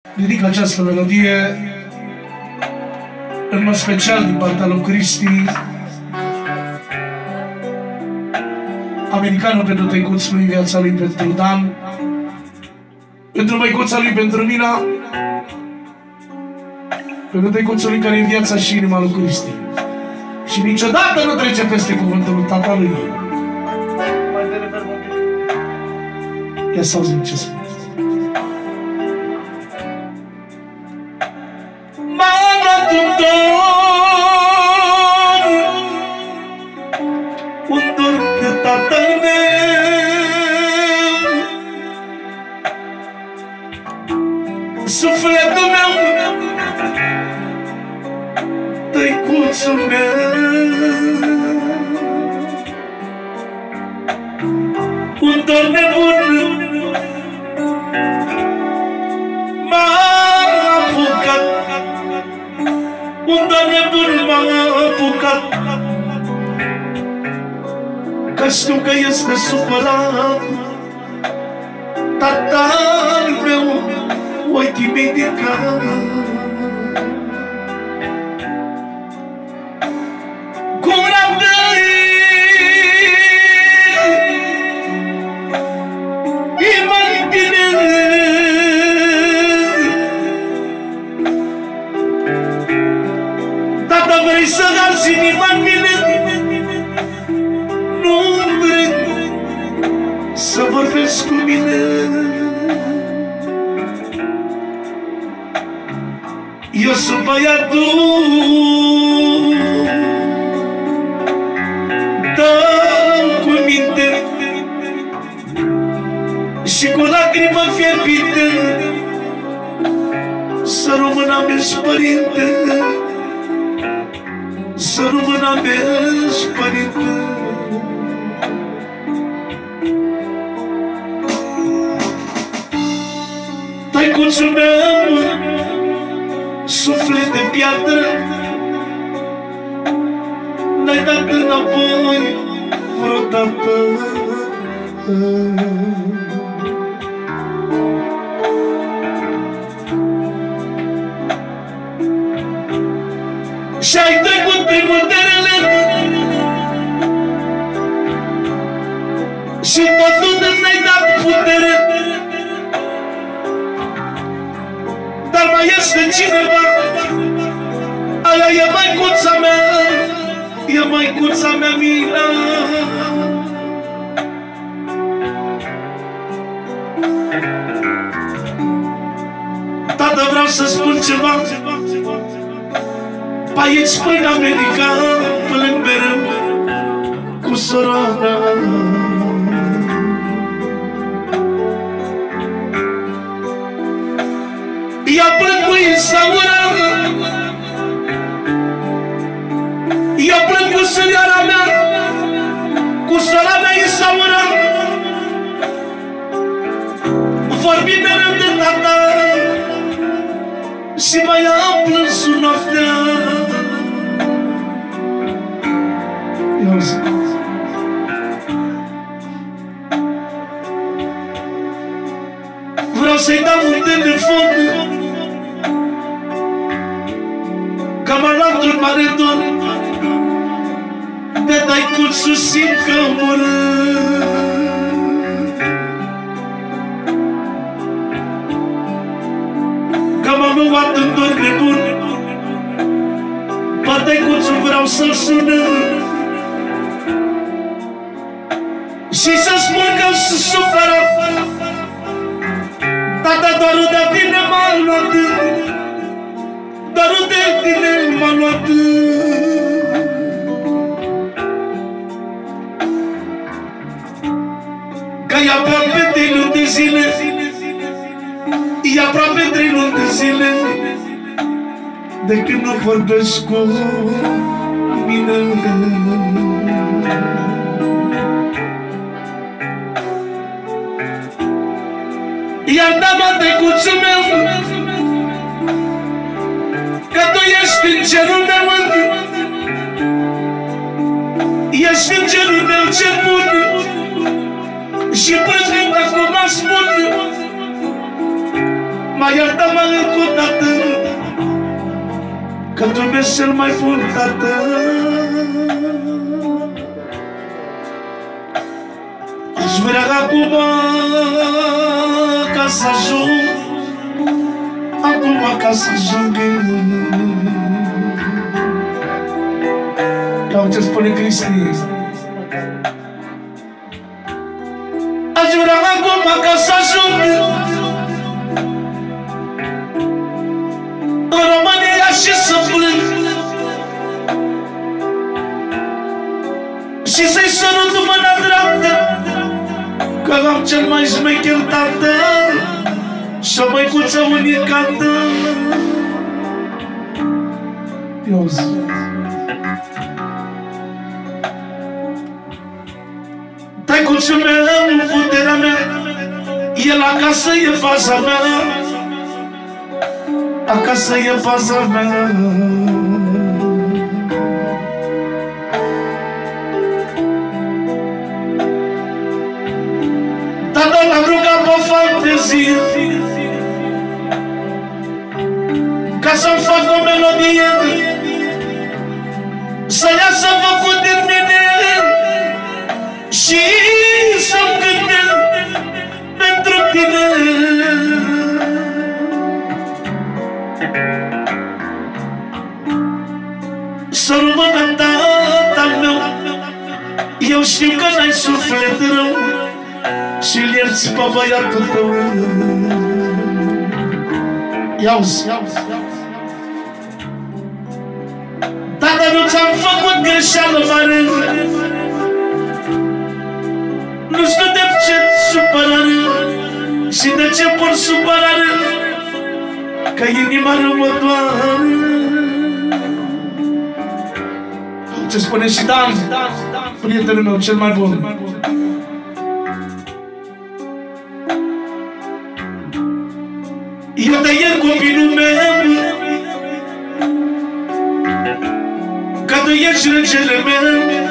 Ridic această melodie în mod special din partea lui Cristi, americanul pentru tăicuț lui, viața lui pentru Dan, pentru măicuța lui pentru Mina, pentru tăicuțul lui care e viața și inima lui Cristi. Și niciodată nu trece peste cuvântul lui tata lui. Ia să auzim ce spune. Un dor de tatăl meu, sufletul meu, tăicuțul meu, un dor nebun m-a apucat, un dor nebun m-a apucat, că știu că este supărat tatăl meu, ochii mei din cap. Cum răbdăi e mai bine, tata, vrei să arzi inima în mine, să vorbești cu mine. Eu sunt băiatul tău cu minte și cu lacrimă fierbinte, să rămână mea-și părinte, să rămână mea-și părinte. Tăicuțul meu, suflet de piatră, n-ai dat înapoi vreodată. Și-ai trecut prin multe rele și tot nu ne-ai dat putere, dar mai este cineva, aia e măicuța mea, e măicuța mea Mina. Tată, vreau să spun ceva, pe aici prin America plâng mereu cu sora mea. Ea plâng cu Isaura, ea plâng cu sărioara mea, cu sora mea Isaura. Vorbim mereu de tata și mai am plâns noaptea. Vreau să-i dau un telefon, că m-a luat un mare dor de tăicuțul, simt că mor. Că m-am luat în dor nebun, pe tăicuțul vreau să-l sună și să spun că sunt supărat. Tata, dorul de tine m-a luat, dorul de tine m-a luat. Că e aproape 3 luni de zile, e aproape 3 luni de zile de când nu vorbești cu mine. Iar da-mă, tăicuțul meu, că tu ești în cerul meu, ești în cerul meu cel bun, și plângând acum spun, mai iartă-mă încă o dată că tu ești cel mai bun tată. Aș vrea acum ca să ajung, acum ca să ajung. Ca ce spune Cristi. Aș vrea acum ca să ajung în România și să plâng și să-i sărut mâna dreaptă, că am cel mai șmecher tată și o măicuță unicată. Ia-uzi. Taicuțul meu, puterea mea, el acasă e faza mea, acasă e faza mea. Tata l-am rugat pe fantezie ca să-mi fac o melodie să iasă făcut din mine și să-mi cântesc pentru tine. Să rămână tata meu, eu știu că n-ai suflet rău și-l ierți pe băiatul tău. Ia-uzi. Tata, nu ți-am făcut greșeală mare, nu știu de ce supărare și de ce por supărare, că inima nu mă doare. Ce spune și Dan, prietenul meu cel mai bun. Eu te iert copilul meu, că tu ești regele meu.